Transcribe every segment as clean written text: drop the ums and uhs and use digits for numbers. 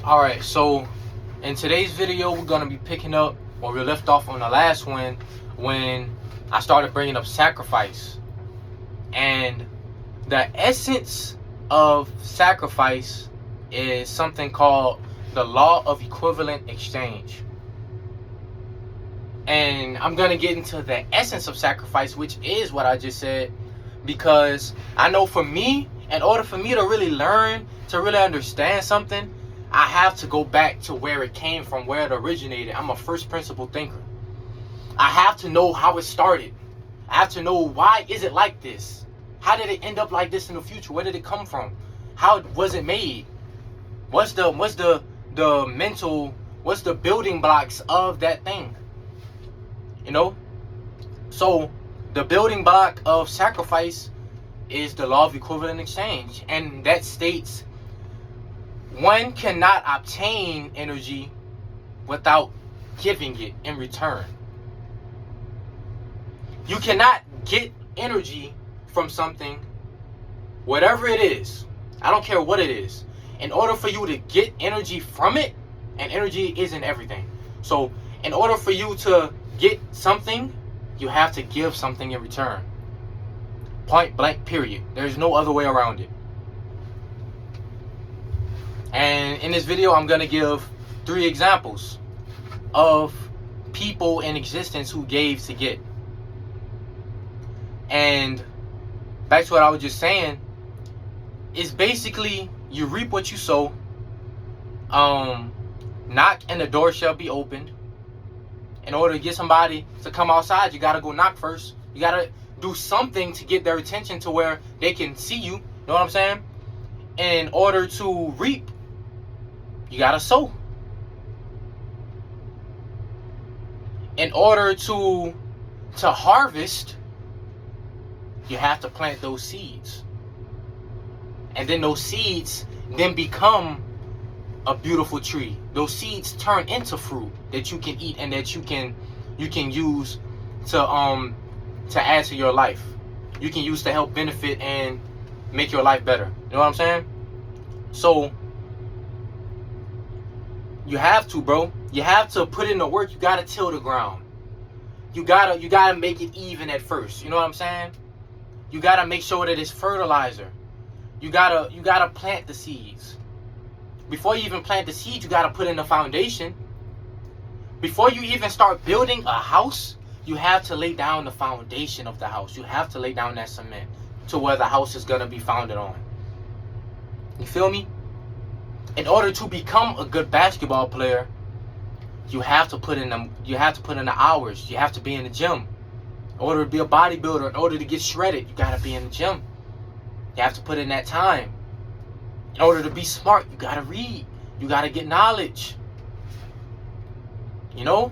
Alright, so in today's video, we're going to be picking up where we left off on the last one when I started bringing up sacrifice. And the essence of sacrifice is something called the law of equivalent exchange. And I'm going to get into the essence of sacrifice, which is what I just said, because I know for me, in order for me to really learn, to really understand something, I have to go back to where it came from, where it originated. I'm a first principle thinker. I have to know how it started. I have to know, why is it like this? How did it end up like this in the future? Where did it come from? How was it made? What's the mental, what's the building blocks of that thing? You know? So the building block of sacrifice is the law of equivalent exchange. And that states one cannot obtain energy without giving it in return. You cannot get energy from something, whatever it is. I don't care what it is. In order for you to get energy from it, and energy isn't everything. So in order for you to get something, you have to give something in return. Point blank, period. There's no other way around it. And in this video, I'm going to give 3 examples of people in existence who gave to get. And back to what I was just saying, is basically you reap what you sow. Knock and the door shall be opened. In order to get somebody to come outside, you got to go knock first. You got to do something to get their attention to where they can see you. You know what I'm saying? In order to reap, you got to sow. In order to harvest, you have to plant those seeds. And then those seeds then become a beautiful tree. Those seeds turn into fruit that you can eat and that you can use to add to your life. You can use to help benefit and make your life better. You know what I'm saying? So you have to, bro. You have to put in the work. You gotta till the ground. You gotta make it even at first. You know what I'm saying? You gotta make sure that it's fertilizer. You gotta plant the seeds. Before you even plant the seeds, you gotta put in the foundation. Before you even start building a house, you have to lay down the foundation of the house. You have to lay down that cement to where the house is gonna be founded on. You feel me? In order to become a good basketball player, you have to put in the hours. You have to be in the gym. In order to be a bodybuilder, in order to get shredded, you gotta be in the gym. You have to put in that time. In order to be smart, you gotta read. You gotta get knowledge. You know?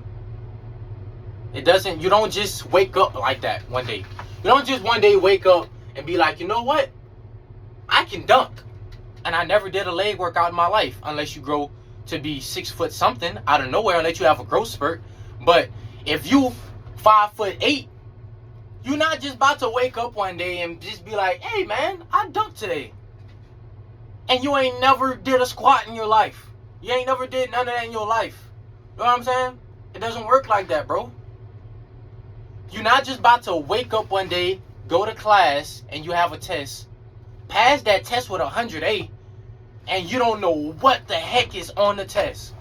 You don't just wake up like that one day. You don't just one day wake up and be like, you know what? I can dunk. And I never did a leg workout in my life, unless you grow to be 6 foot something out of nowhere, unless you have a growth spurt. But if you 5'8", you're not just about to wake up one day and just be like, hey man, I dunked today. And you ain't never did a squat in your life. You ain't never did none of that in your life. You know what I'm saying? It doesn't work like that, bro. You're not just about to wake up one day, go to class, and you have a test, pass that test with 100A, and you don't know what the heck is on the test.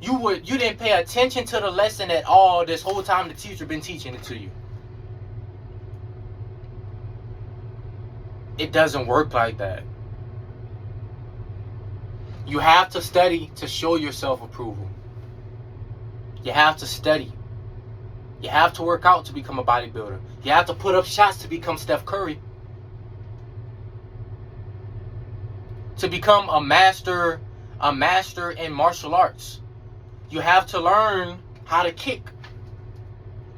You didn't pay attention to the lesson at all this whole time the teacher been teaching it to you. It doesn't work like that. You have to study to show yourself approval. You have to study. You have to work out to become a bodybuilder. You have to put up shots to become Steph Curry. To become a master in martial arts, you have to learn how to kick.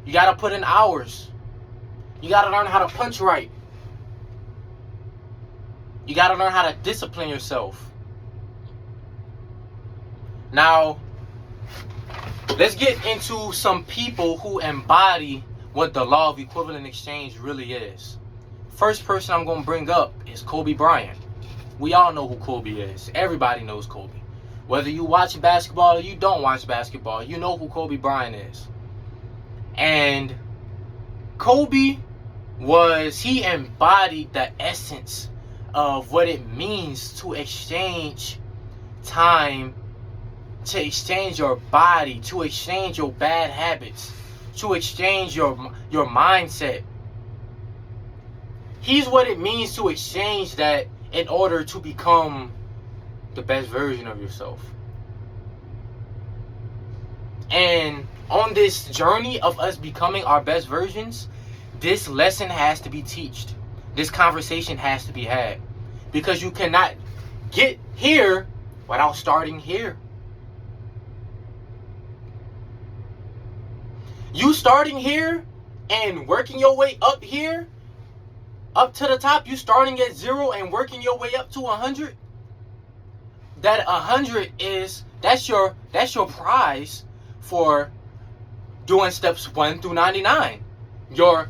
You got to put in hours. You got to learn how to punch right. You got to learn how to discipline yourself. Now, let's get into some people who embody what the law of equivalent exchange really is. First person I'm going to bring up is Kobe Bryant. We all know who Kobe is. Everybody knows Kobe. Whether you watch basketball or you don't watch basketball, you know who Kobe Bryant is. And Kobe he embodied the essence of what it means to exchange time, to exchange your body, to exchange your bad habits, to exchange your mindset. He's what it means to exchange that in order to become the best version of yourself. And on this journey of us becoming our best versions, this lesson has to be taught. This conversation has to be had. Because you cannot get here without starting here. You starting here and working your way up here, up to the top, you starting at 0 and working your way up to 100. That 100 that's your prize for doing steps 1 through 99. Your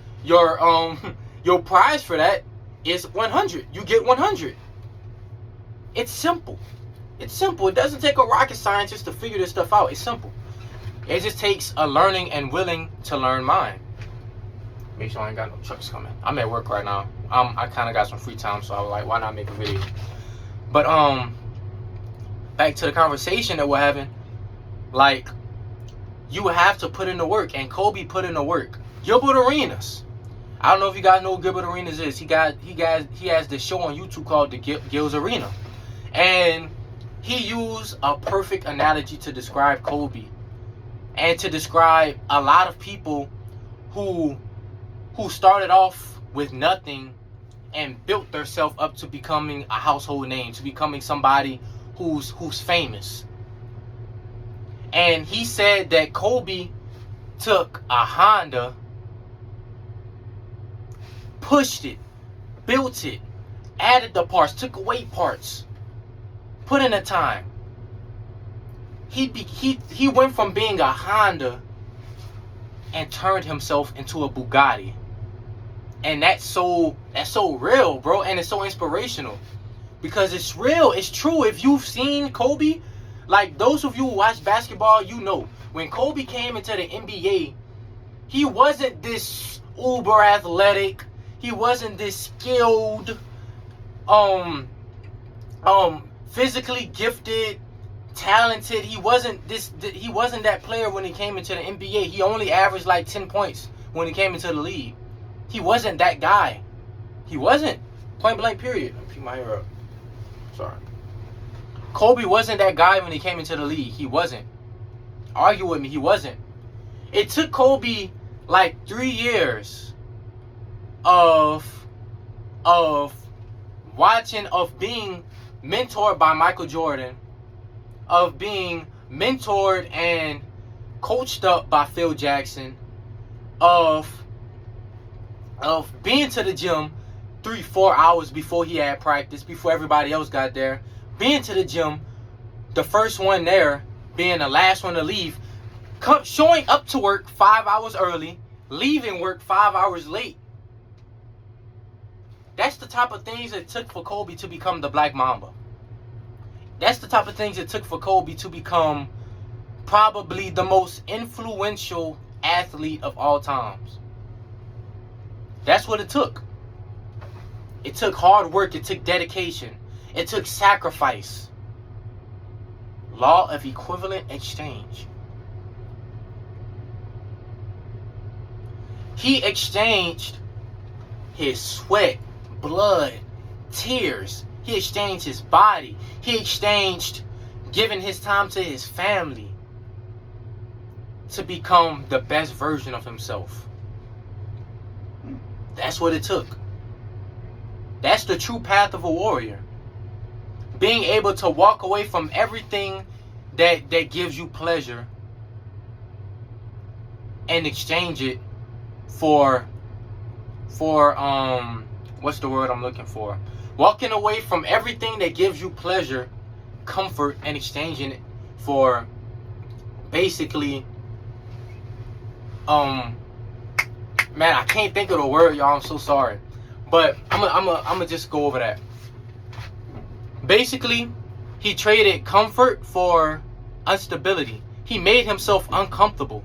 prize for that is 100. You get 100. It's simple. It's simple. It doesn't take a rocket scientist to figure this stuff out. It's simple. It just takes a learning and willing to learn mind. Make sure I ain't got no trucks coming. I'm at work right now. I kind of got some free time, so I was like, why not make a video? But back to the conversation that we're having. Like, you have to put in the work, and Kobe put in the work. Gilbert Arenas. I don't know if you guys know who Gilbert Arenas is. He has this show on YouTube called the Gil's Arena, and he used a perfect analogy to describe Kobe, and to describe a lot of people who started off with nothing and built themselves up to becoming a household name, to becoming somebody who's famous. And he said that Kobe took a Honda, pushed it, built it, added the parts, took away parts, put in the time. He went from being a Honda and turned himself into a Bugatti. And that's so real, bro, and it's so inspirational. Because it's real, it's true. If you've seen Kobe, like those of you who watch basketball, you know, when Kobe came into the NBA, he wasn't this uber athletic, he wasn't this skilled, physically gifted, talented. He wasn't that player when he came into the NBA. He only averaged like 10 points when he came into the league. He wasn't that guy. He wasn't. Point blank period. Let me pick my hair up. Sorry. Kobe wasn't that guy when he came into the league. He wasn't. Argue with me, he wasn't. It took Kobe like 3 years of watching, of being mentored by Michael Jordan, of being mentored and coached up by Phil Jackson, of being to the gym 3-4 hours before he had practice, before everybody else got there, being to the gym, the first one there, being the last one to leave, showing up to work 5 hours early, leaving work 5 hours late. That's the type of things it took for Kobe to become the Black Mamba. That's the type of things it took for Kobe to become probably the most influential athlete of all times. That's what it took. It took hard work. It took dedication. It took sacrifice. Law of equivalent exchange. He exchanged his sweat, blood, tears. He exchanged his body. He exchanged giving his time to his family to become the best version of himself. That's what it took. That's the true path of a warrior. Being able to walk away from everything that gives you pleasure and exchange it for what's the word I'm looking for? Walking away from everything that gives you pleasure, comfort, and exchanging it for basically man, I can't think of the word, y'all. I'm so sorry. But I'm gonna just go over that. Basically, He traded comfort for instability. He made himself uncomfortable.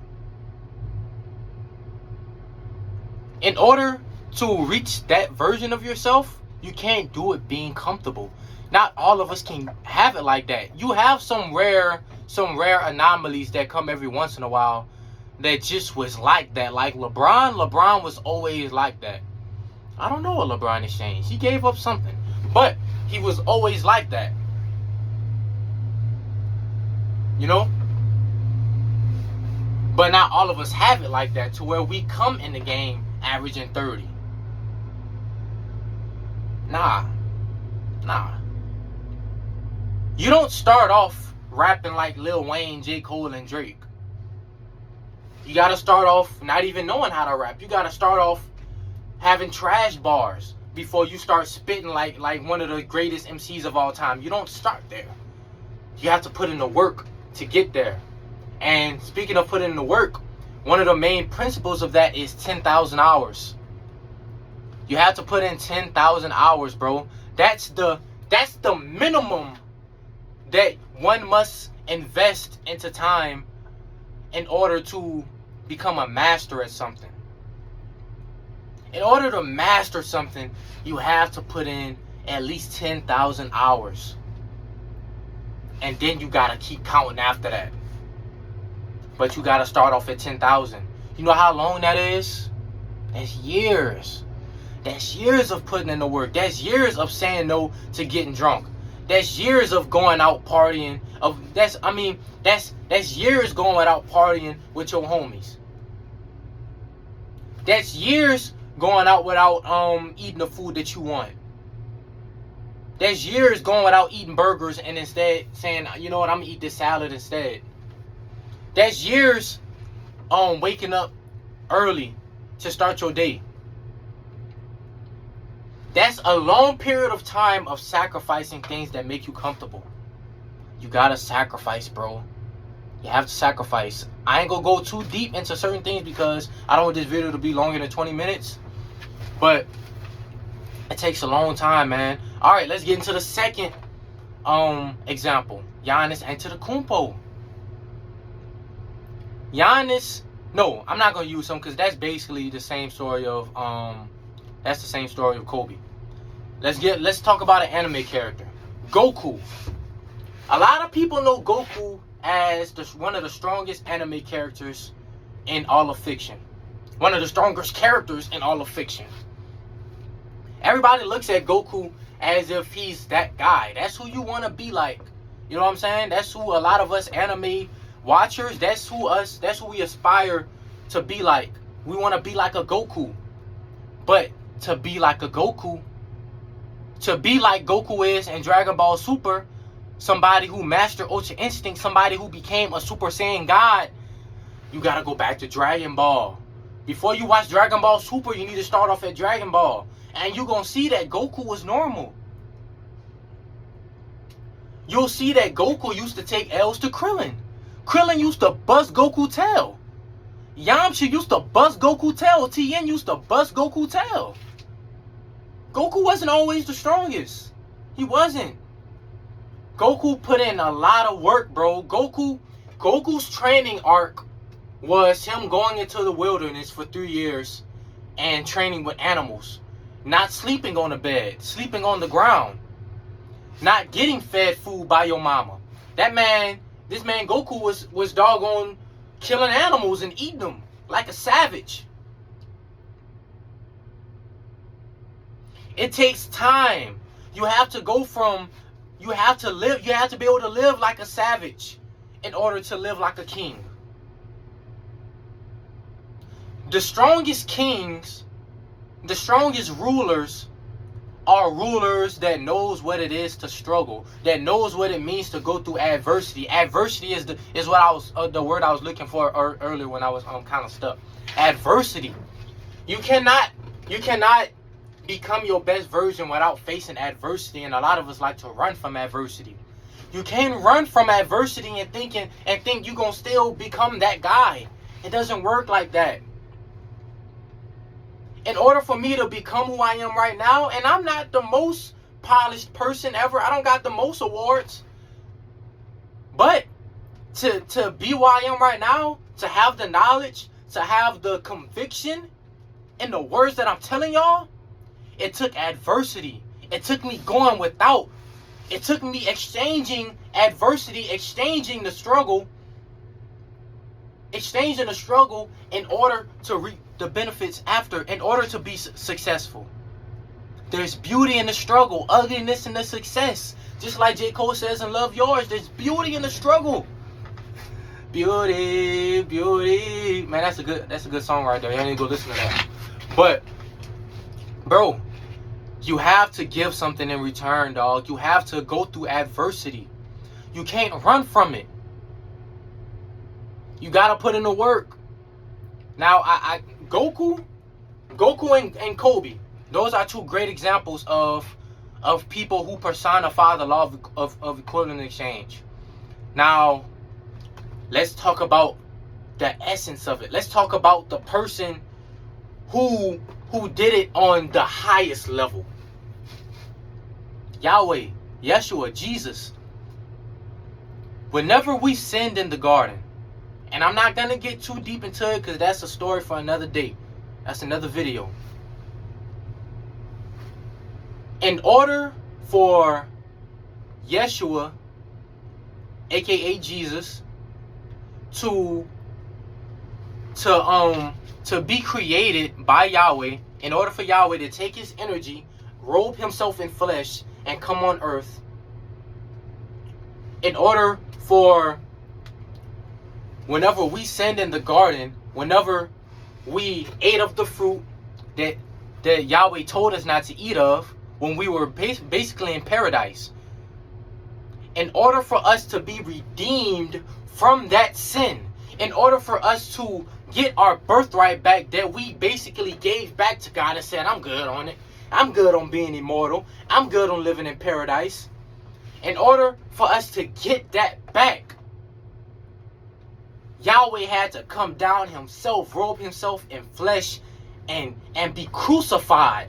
In order to reach that version of yourself, you can't do it being comfortable. Not all of us can have it like that. You have some rare anomalies that come every once in a while that just was like that. Like LeBron was always like that. I don't know what LeBron has changed. He gave up something, but he was always like that. You know? But not all of us have it like that to where we come in the game averaging 30. Nah. You don't start off rapping like Lil Wayne, J. Cole, and Drake. You gotta start off not even knowing how to rap. You gotta start off having trash bars before you start spitting like one of the greatest MCs of all time. You don't start there. You have to put in the work to get there. And speaking of putting in the work, one of the main principles of that is 10,000 hours. You have to put in 10,000 hours, bro. That's the minimum that one must invest into time in order to become a master at something. In order to master something, you have to put in at least 10,000 hours. And then you gotta keep counting after that. But you gotta start off at 10,000. You know how long that is? That's years. That's years of putting in the work. That's years of saying no to getting drunk. That's years of going out partying. That's years going out partying with your homies. That's years going out without eating the food that you want. That's years going without eating burgers and instead saying, you know what, I'm gonna eat this salad instead. That's years waking up early to start your day. That's a long period of time of sacrificing things that make you comfortable. You gotta sacrifice, bro. You have to sacrifice. I ain't gonna go too deep into certain things because I don't want this video to be longer than 20 minutes. But it takes a long time, man. Alright, let's get into the second example. Giannis Antetokounmpo. Giannis, no, I'm not gonna use him because that's basically the same story of Kobe. Let's talk about an anime character. Goku. A lot of people know Goku as one of the strongest anime characters in all of fiction. One of the strongest characters in all of fiction. Everybody looks at Goku as if he's that guy. That's who you want to be like. You know what I'm saying? That's who a lot of us anime watchers, that's who we aspire to be like. We want to be like a Goku. But to be like a Goku, to be like Goku is in Dragon Ball Super, somebody who mastered Ultra Instinct, somebody who became a Super Saiyan God, you gotta go back to Dragon Ball. Before you watch Dragon Ball Super, you need to start off at Dragon Ball. And you're gonna see that Goku was normal. You'll see that Goku used to take L's to Krillin. Krillin used to bust Goku tail. Yamcha used to bust Goku tail. Tien used to bust Goku tail. Goku wasn't always the strongest. He wasn't. Goku put in a lot of work, bro. Goku's training arc was him going into the wilderness for 3 years and training with animals. Not sleeping on the bed, sleeping on the ground. Not getting fed food by your mama. This man Goku was doggone killing animals and eating them like a savage. It takes time. You have to be able to live like a savage in order to live like a king. The strongest kings, the strongest rulers are rulers that knows what it is to struggle, that knows what it means to go through adversity. Adversity is the word I was looking for earlier when I was kind of stuck. Adversity. You cannot become your best version without facing adversity, and a lot of us like to run from adversity. You can't run from adversity and think you're gonna still become that guy. It doesn't work like that. In order for me to become who I am right now, and I'm not the most polished person ever, I don't got the most awards, to be where I am right now, to have the knowledge, to have the conviction in the words that I'm telling y'all, it took adversity. It took me going without. It took me exchanging adversity, exchanging the struggle in order to reap the benefits after, in order to be successful. There's beauty in the struggle, ugliness in the success. Just like J. Cole says in Love Yours, there's beauty in the struggle. Beauty, beauty. Man, that's a good song right there. You need to go listen to that. But, bro, you have to give something in return, dog. You have to go through adversity. You can't run from it. You gotta put in the work. Now, Goku and Kobe, those are two great examples of people who personify the law of equivalent exchange. Now, let's talk about the essence of it. Let's talk about the person who did it on the highest level. Yahweh, Yeshua, Jesus. Whenever we sinned in the garden, and I'm not going to get too deep into it because that's a story for another day. That's another video. In order for Yeshua, aka Jesus, to be created by Yahweh, in order for Yahweh to take his energy, robe himself in flesh, and come on earth, in order for whenever we sinned in the garden, whenever we ate of the fruit that Yahweh told us not to eat of, when we were basically in paradise, in order for us to be redeemed from that sin, in order for us to get our birthright back that we basically gave back to God and said, I'm good on it. I'm good on being immortal. I'm good on living in paradise. In order for us to get that back, Yahweh had to come down himself, robe himself in flesh, and be crucified.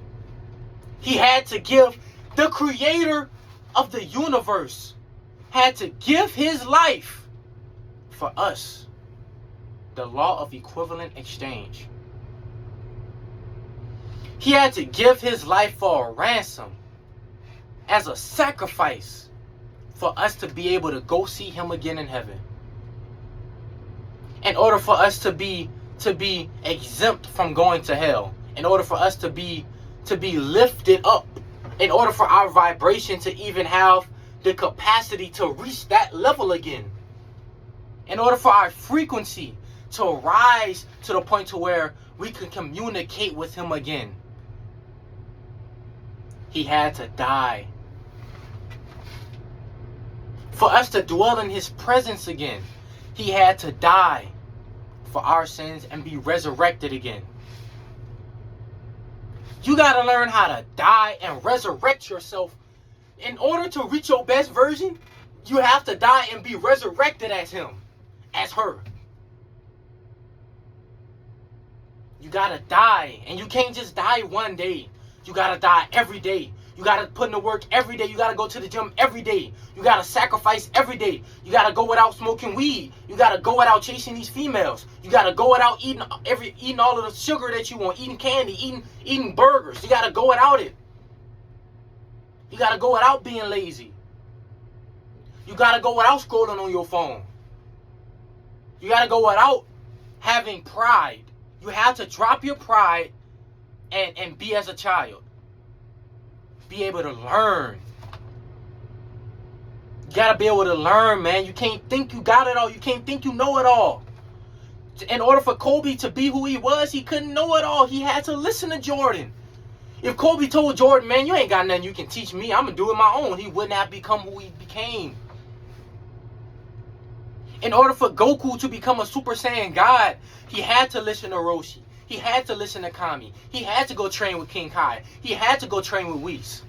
He had to give, the creator of the universe had to give his life for us. The law of equivalent exchange. He had to give his life for a ransom, as a sacrifice, for us to be able to go see him again in heaven. In order for us to be exempt from going to hell, in order for us to be lifted up, in order for our vibration to even have the capacity to reach that level again, in order for our frequency to rise to the point to where we can communicate with him again. He had to die. For us to dwell in his presence again, he had to die for our sins and be resurrected again. You got to learn how to die and resurrect yourself. In order to reach your best version, you have to die and be resurrected as him, as her. You got to die, and you can't just die one day. You got to die every day. You got to put in the work every day. You got to go to the gym every day. You got to sacrifice every day. You got to go without smoking weed. You got to go without chasing these females. You got to go without eating all of the sugar that you want, eating candy, eating burgers. You got to go without it. You got to go without being lazy. You got to go without scrolling on your phone. You got to go without having pride. You have to drop your pride and be as a child. Be able to learn. You gotta be able to learn, man. You can't think you got it all. You can't think you know it all. In order for Kobe to be who he was, he couldn't know it all. He had to listen to Jordan. If Kobe told Jordan, man, you ain't got nothing you can teach me, I'm gonna do it my own, he would not become who he became. In order for Goku to become a Super Saiyan God, he had to listen to Roshi. He had to listen to Kami. He had to go train with King Kai. He had to go train with Whis.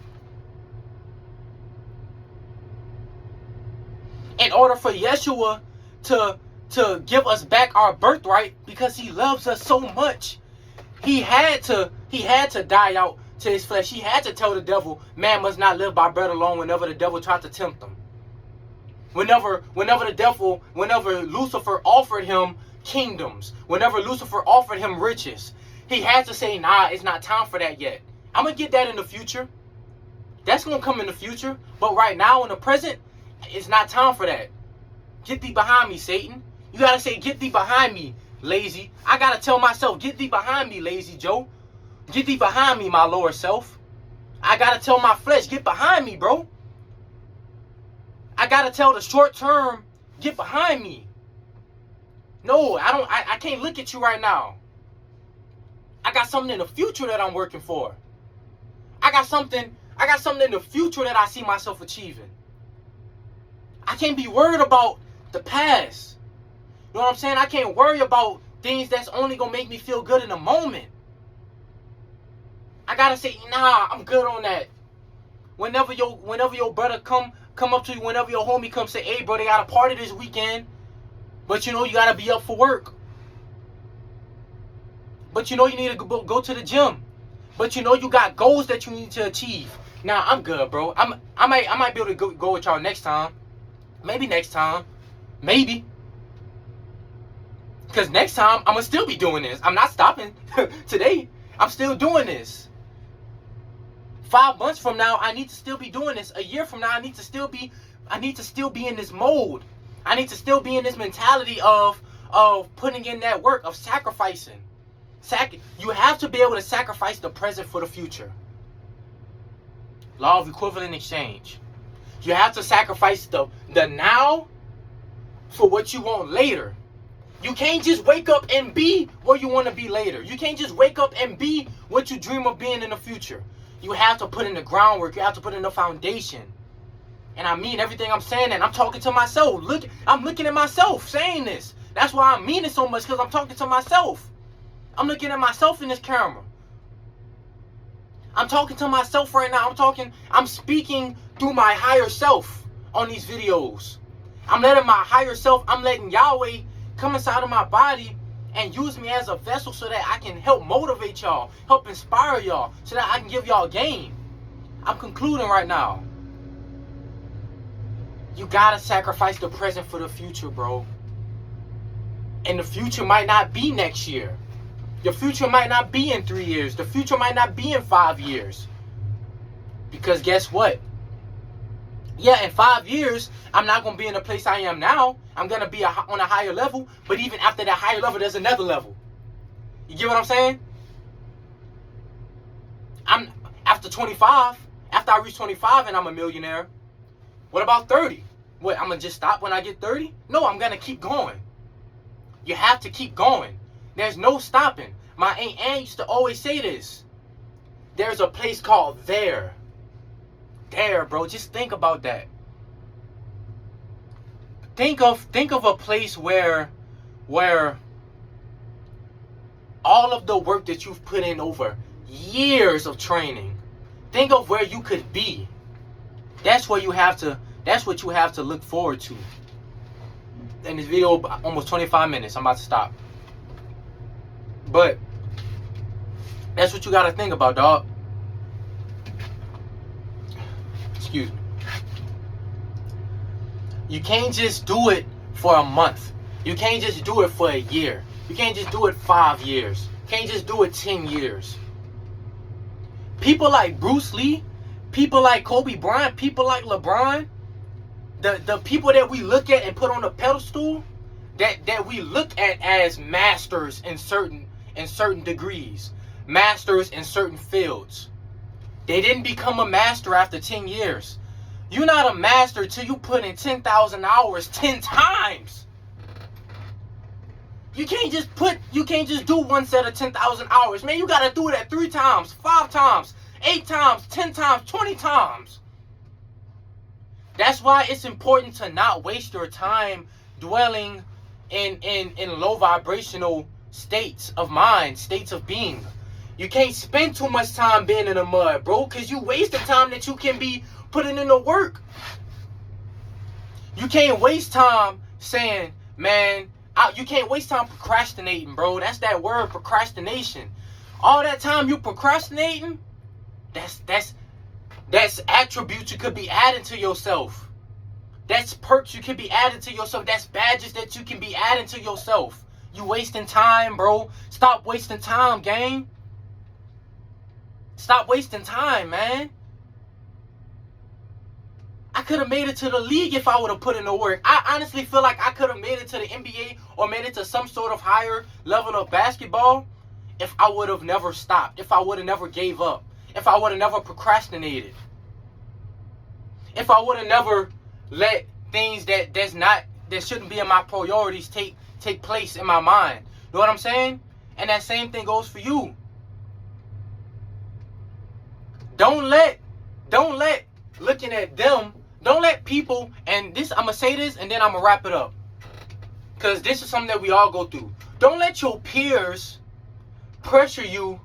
In order for Yeshua to give us back our birthright, because he loves us so much, he had to die out to his flesh. He had to tell the devil, man must not live by bread alone, whenever the devil tried to tempt him. Whenever Lucifer offered him kingdoms, whenever Lucifer offered him riches, he had to say, nah, it's not time for that yet. I'm going to get that in the future. That's going to come in the future. But right now, in the present, it's not time for that. Get thee behind me, Satan. You got to say, get thee behind me, lazy. I got to tell myself, get thee behind me, lazy Joe. Get thee behind me, my lower self. I got to tell my flesh, get behind me, bro. I got to tell the short term, get behind me. No, I can't look at you right now. I got something in the future that I'm working for. I got something in the future that I see myself achieving. I can't be worried about the past. You know what I'm saying? I can't worry about things that's only gonna make me feel good in the moment. I gotta say, nah, I'm good on that. Whenever your brother come up to you, whenever your homie comes say, hey bro, they got a party this weekend, but you know you gotta be up for work. But you know you need to go to the gym. But you know you got goals that you need to achieve. Nah, I'm good, bro. I might be able to go with y'all next time. Maybe next time. Maybe. Because next time, I'm going to still be doing this. I'm not stopping today. I'm still doing this. 5 months from now, I need to still be doing this. A year from now, I need to still be in this mode. I need to still be in this mentality of putting in that work, of sacrificing. You have to be able to sacrifice the present for the future. Law of equivalent exchange. You have to sacrifice the now for what you want later. You can't just wake up and be where you want to be later. You can't just wake up and be what you dream of being in the future. You have to put in the groundwork. You have to put in the foundation. And I mean everything I'm saying, and I'm talking to myself. I'm looking at myself saying this. That's why I mean it so much, because I'm talking to myself. I'm looking at myself in this camera. I'm talking to myself right now. I'm speaking through my higher self on these videos. I'm letting Yahweh come inside of my body and use me as a vessel so that I can help motivate y'all, help inspire y'all, so that I can give y'all game. I'm concluding right now. You gotta sacrifice the present for the future, bro. And the future might not be next year. The future might not be in 3 years. The future might not be in 5 years. Because guess what? Yeah, in 5 years, I'm not going to be in the place I am now. I'm going to be on a higher level. But even after that higher level, there's another level. You get what I'm saying? After 25, after I reach 25 and I'm a millionaire, what about 30? What, I'm going to just stop when I get 30? No, I'm going to keep going. You have to keep going. There's no stopping. My Aunt Ann used to always say this. There's a place called there. There, bro. Just think about that. Think of a place where all of the work that you've put in over years of training, think of where you could be. That's what you have to look forward to. In this video, almost 25 minutes. I'm about to stop. But that's what you got to think about, dog. Excuse me. You can't just do it for a month. You can't just do it for a year. You can't just do it 5 years. You can't just do it 10 years. People like Bruce Lee, people like Kobe Bryant, people like LeBron, the people that we look at and put on a pedestal, that we look at as masters in certain degrees, masters in certain fields. They didn't become a master after 10 years. You're not a master till you put in 10,000 hours 10 times. You can't just do one set of 10,000 hours. Man, you got to do it at 3 times, 5 times, 8 times, 10 times, 20 times. That's why it's important to not waste your time dwelling in low vibrational states of mind, states of being. You can't spend too much time being in the mud, bro, because you waste the time that you can be putting in the work. You can't waste time saying, man, you can't waste time procrastinating, bro. That's that word, procrastination. All that time you procrastinating, that's attributes you could be adding to yourself. That's perks you can be adding to yourself. That's badges that you can be adding to yourself. You wasting time, bro. Stop wasting time, gang. Stop wasting time, man. I could have made it to the league if I would have put in the work. I honestly feel like I could have made it to the NBA or made it to some sort of higher level of basketball if I would have never stopped, if I would have never gave up, if I would have never procrastinated, if I would have never let things that shouldn't be in my priorities take place in my mind. You know what I'm saying? And that same thing goes for you. Don't let looking at them, don't let people, and this, I'm going to say this and then I'm going to wrap it up. Because this is something that we all go through. Don't let your peers pressure you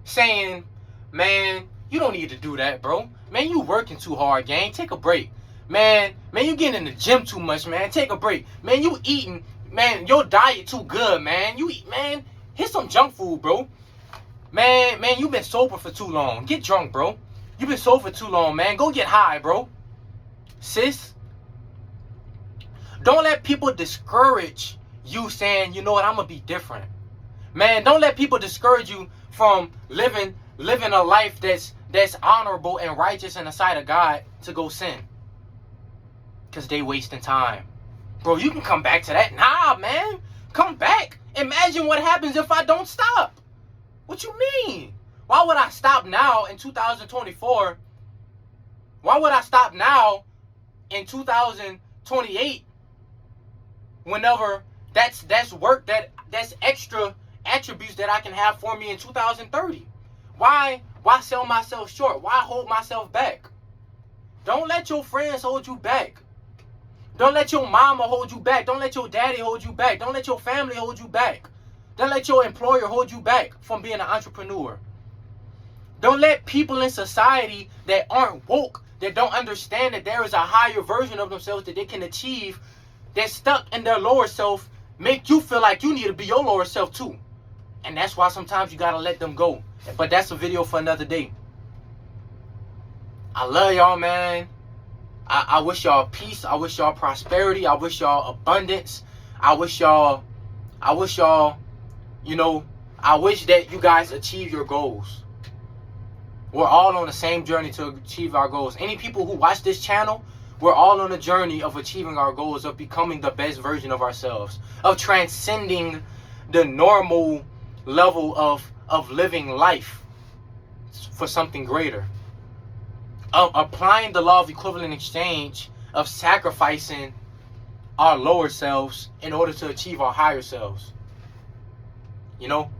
saying, man, you don't need to do that, bro. Man, you working too hard, gang. Take a break. Man, you getting in the gym too much, man. Take a break. Man, you eating, man, your diet too good, man. You eat, man, hit some junk food, bro. Man, you been sober for too long. Get drunk, bro. You been sober for too long, man. Go get high, bro. Sis. Don't let people discourage you saying, you know what, I'm going to be different. Man, don't let people discourage you from living a life that's honorable and righteous in the sight of God to go sin. Because they wasting time. Bro, you can come back to that. Nah, man. Come back. Imagine what happens if I don't stop. What you mean? Why would I stop now in 2024? Why would I stop now in 2028? Whenever that's work, that's extra attributes that I can have for me in 2030. Why sell myself short? Why hold myself back? Don't let your friends hold you back. Don't let your mama hold you back. Don't let your daddy hold you back. Don't let your family hold you back. Don't let your employer hold you back from being an entrepreneur. Don't let people in society that aren't woke, that don't understand that there is a higher version of themselves that they can achieve, that's stuck in their lower self, make you feel like you need to be your lower self too. And that's why sometimes you gotta let them go. But that's a video for another day. I love y'all, man. I wish y'all peace. I wish y'all prosperity. I wish y'all abundance. I wish y'all, you know, I wish that you guys achieve your goals. We're all on the same journey to achieve our goals. Any people who watch this channel, we're all on a journey of achieving our goals, of becoming the best version of ourselves, of transcending the normal level of living life for something greater. Applying the law of equivalent exchange, of sacrificing our lower selves in order to achieve our higher selves. You know?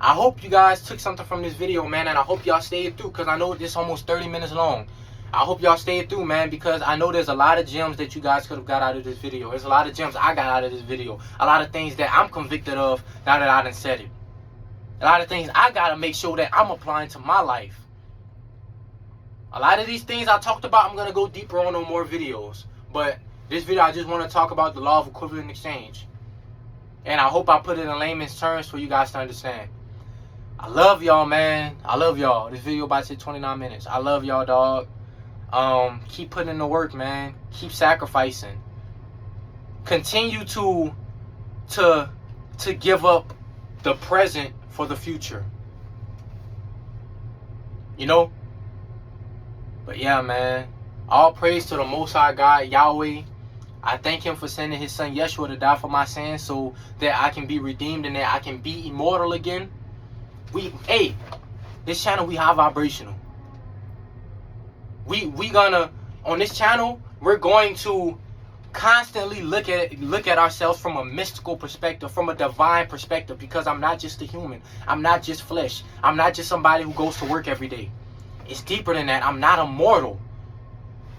I hope you guys took something from this video, man, and I hope y'all stayed through, because I know this is almost 30 minutes long. I hope y'all stayed through, man, because I know there's a lot of gems that you guys could have got out of this video. There's a lot of gems I got out of this video. A lot of things that I'm convicted of now that I done said it. A lot of things I got to make sure that I'm applying to my life. A lot of these things I talked about, I'm going to go deeper on more videos. But this video, I just want to talk about the law of equivalent exchange. And I hope I put it in layman's terms for you guys to understand. I love y'all, man. I love y'all. This video about to hit 29 minutes. I love y'all, dog. Keep putting in the work, man. Keep sacrificing. Continue to give up the present for the future. You know? But yeah, man. All praise to the Most High God, Yahweh. I thank him for sending his son Yeshua to die for my sins so that I can be redeemed and that I can be immortal again. This channel, we high vibrational. We gonna, on this channel, we're going to constantly look at ourselves from a mystical perspective, from a divine perspective, because I'm not just a human. I'm not just flesh. I'm not just somebody who goes to work every day. It's deeper than that. I'm not immortal.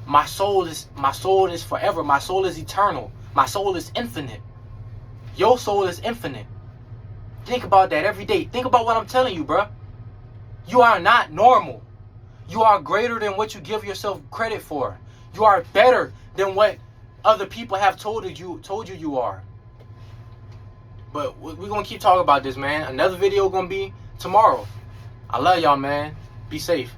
My soul is forever. My soul is eternal. My soul is infinite. Your soul is infinite. Think about that every day. Think about what I'm telling you, bro. You are not normal. You are greater than what you give yourself credit for. You are better than what other people have told you you are. But we're going to keep talking about this, man. Another video going to be tomorrow. I love y'all, man. Be safe.